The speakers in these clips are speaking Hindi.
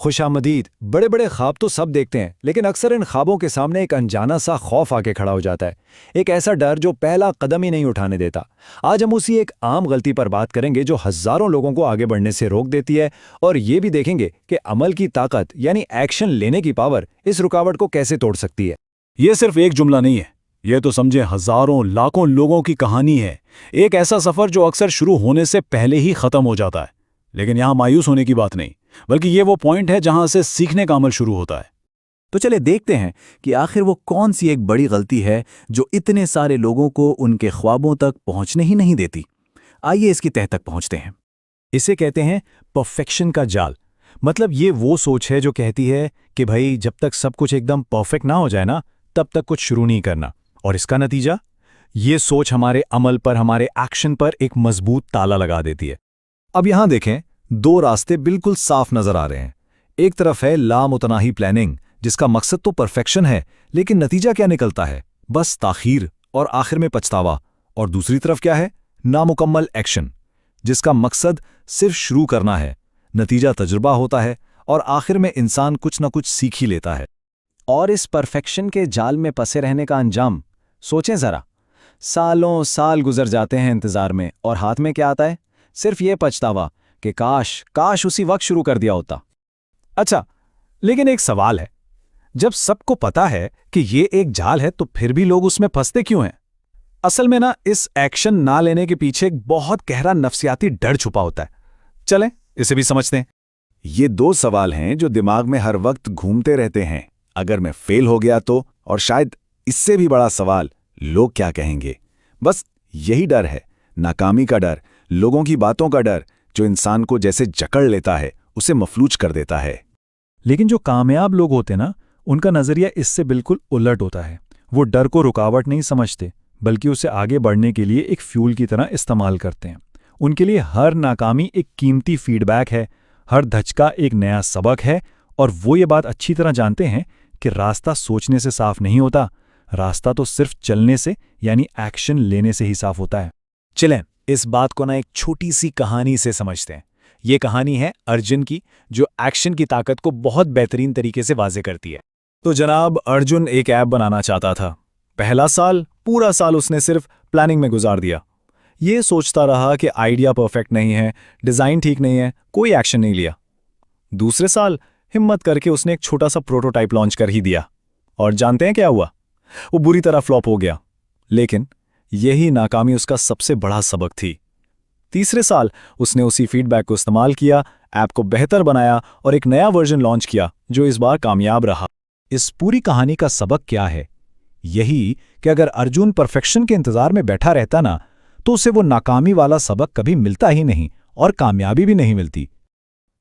खुशामदीद। बड़े बड़े ख्वाब तो सब देखते हैं, लेकिन अक्सर इन ख्वाबों के सामने एक अनजाना सा खौफ आके खड़ा हो जाता है। एक ऐसा डर जो पहला कदम ही नहीं उठाने देता। आज हम उसी एक आम गलती पर बात करेंगे जो हजारों लोगों को आगे बढ़ने से रोक देती है, और ये भी देखेंगे कि अमल की ताकत यानी एक्शन लेने की पावर इस रुकावट को कैसे तोड़ सकती है। ये सिर्फ एक जुमला नहीं है, ये तो समझे हजारों लाखों लोगों की कहानी है। एक ऐसा सफर जो अक्सर शुरू होने से पहले ही खत्म हो जाता है। लेकिन यहां मायूस होने की बात नहीं, बल्कि ये वो पॉइंट है जहां से सीखने का अमल शुरू होता है। तो चले देखते हैं कि आखिर वो कौन सी एक बड़ी गलती है जो इतने सारे लोगों को उनके ख्वाबों तक पहुंचने ही नहीं देती। आइए इसकी तह तक पहुंचते हैं। इसे कहते हैं परफेक्शन का जाल। मतलब ये वो सोच है जो कहती है कि भाई जब तक सब कुछ एकदम परफेक्ट ना हो जाए ना, तब तक कुछ शुरू नहीं करना। और इसका नतीजा, ये सोच हमारे अमल पर, हमारे एक्शन पर एक मजबूत ताला लगा देती है। अब यहां देखें, दो रास्ते बिल्कुल साफ नजर आ रहे हैं। एक तरफ है लामुतनाही प्लानिंग, जिसका मकसद तो परफेक्शन है, लेकिन नतीजा क्या निकलता है? बस ताखीर और आखिर में पछतावा। और दूसरी तरफ क्या है? नामुकम्मल एक्शन, जिसका मकसद सिर्फ शुरू करना है, नतीजा तजुर्बा होता है और आखिर में इंसान कुछ न कुछ सीख ही लेता है। और इस परफेक्शन के जाल में फंसे रहने का अंजाम सोचें जरा। सालों साल गुजर जाते हैं इंतजार में, और हाथ में क्या आता है? सिर्फ ये पछतावा कि काश उसी वक्त शुरू कर दिया होता। अच्छा, लेकिन एक सवाल है, जब सबको पता है कि ये एक जाल है, तो फिर भी लोग उसमें फंसते क्यों हैं? असल में ना, इस एक्शन ना लेने के पीछे एक बहुत गहरा नफ्सियाती डर छुपा होता है। चलें इसे भी समझते हैं। ये दो सवाल हैं जो दिमाग में हर वक्त घूमते रहते हैं। अगर मैं फेल हो गया तो, और शायद इससे भी बड़ा सवाल, लोग क्या कहेंगे। बस यही डर है, नाकामी का डर, लोगों की बातों का डर, जो इंसान को जैसे जकड़ लेता है, उसे मफलूज कर देता है। लेकिन जो कामयाब लोग होते ना, उनका नजरिया इससे बिल्कुल उलट होता है। वो डर को रुकावट नहीं समझते, बल्कि उसे आगे बढ़ने के लिए एक फ्यूल की तरह इस्तेमाल करते हैं। उनके लिए हर नाकामी एक कीमती फीडबैक है, हर धचका एक नया सबक है, और वो ये बात अच्छी तरह जानते हैं कि रास्ता सोचने से साफ नहीं होता, रास्ता तो सिर्फ चलने से यानी एक्शन लेने से ही साफ होता है। चलें इस बात को ना एक छोटी सी कहानी से समझते हैं। ये कहानी है अर्जुन की, जो एक्शन की ताकत को बहुत बेहतरीन तरीके से वाज़े करती है। तो जनाब, अर्जुन एक ऐप बनाना चाहता था। पहला साल, पूरा साल उसने सिर्फ प्लानिंग में गुजार दिया। ये सोचता रहा कि आइडिया परफेक्ट नहीं है, डिज़ाइन ठीक नहीं है, कोई एक्शन नहीं लिया। दूसरे साल हिम्मत करके उसने एक छोटा सा प्रोटोटाइप लॉन्च कर ही दिया, और जानते हैं क्या हुआ? वो बुरी तरह फ्लॉप हो गया। लेकिन यही नाकामी उसका सबसे बड़ा सबक थी। तीसरे साल उसने उसी फीडबैक को इस्तेमाल किया, ऐप को बेहतर बनाया और एक नया वर्जन लॉन्च किया, जो इस बार कामयाब रहा। इस पूरी कहानी का सबक क्या है? यही कि अगर अर्जुन परफेक्शन के इंतजार में बैठा रहता ना, तो उसे वो नाकामी वाला सबक कभी मिलता ही नहीं, और कामयाबी भी नहीं मिलती।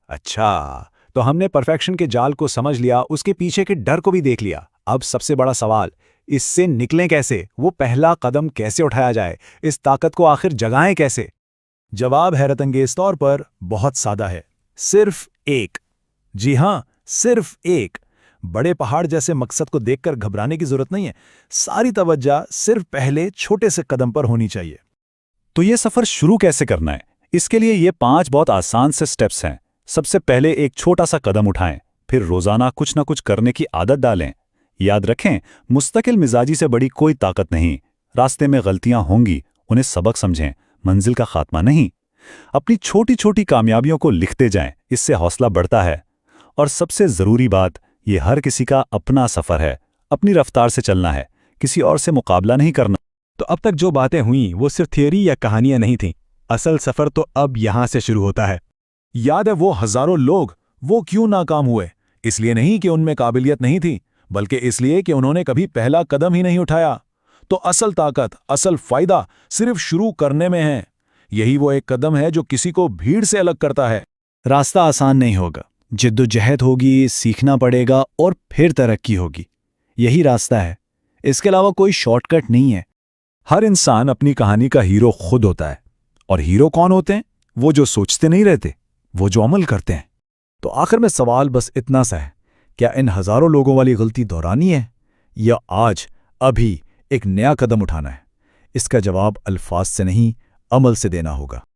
अच्छा, तो हमने परफेक्शन के जाल को समझ लिया, उसके पीछे के डर को भी देख लिया। अब सबसे बड़ा सवाल, इससे निकलें कैसे? वो पहला कदम कैसे उठाया जाए? इस ताकत को आखिर जगाएं कैसे? जवाब हैरतअंगेज तौर पर बहुत सादा है, सिर्फ एक। जी हां, सिर्फ एक। बड़े पहाड़ जैसे मकसद को देखकर घबराने की जरूरत नहीं है। सारी तवज्जो सिर्फ पहले छोटे से कदम पर होनी चाहिए। तो ये सफर शुरू कैसे करना है? इसके लिए ये 5 बहुत आसान से स्टेप्स हैं। सबसे पहले एक छोटा सा कदम उठाएं, फिर रोजाना कुछ ना कुछ करने की आदत डालें। याद रखें, मुस्तकिल मिजाजी से बड़ी कोई ताकत नहीं। रास्ते में गलतियां होंगी, उन्हें सबक समझें, मंजिल का खात्मा नहीं। अपनी छोटी छोटी कामयाबियों को लिखते जाएं, इससे हौसला बढ़ता है। और सबसे जरूरी बात, ये हर किसी का अपना सफर है। अपनी रफ्तार से चलना है, किसी और से मुकाबला नहीं करना। तो अब तक जो बातें हुई वो सिर्फ थियरी या कहानियां नहीं थीं। असल सफर तो अब यहां से शुरू होता है। याद है वो हजारों लोग, वो क्यों नाकाम हुए? इसलिए नहीं कि उनमें काबिलियत नहीं थी, बल्कि इसलिए कि उन्होंने कभी पहला कदम ही नहीं उठाया। तो असल ताकत, असल फायदा सिर्फ शुरू करने में है। यही वो एक कदम है जो किसी को भीड़ से अलग करता है। रास्ता आसान नहीं होगा, जिद्दोजहद होगी, सीखना पड़ेगा और फिर तरक्की होगी। यही रास्ता है, इसके अलावा कोई शॉर्टकट नहीं है। हर इंसान अपनी कहानी का हीरो खुद होता है। और हीरो कौन होते हैं? वो जो सोचते नहीं रहते, वो जो अमल करते हैं। तो आखिर में सवाल बस इतना सा है, क्या इन हजारों लोगों वाली गलती दोहरानी है, या आज अभी एक नया कदम उठाना है? इसका जवाब अल्फाज से नहीं, अमल से देना होगा।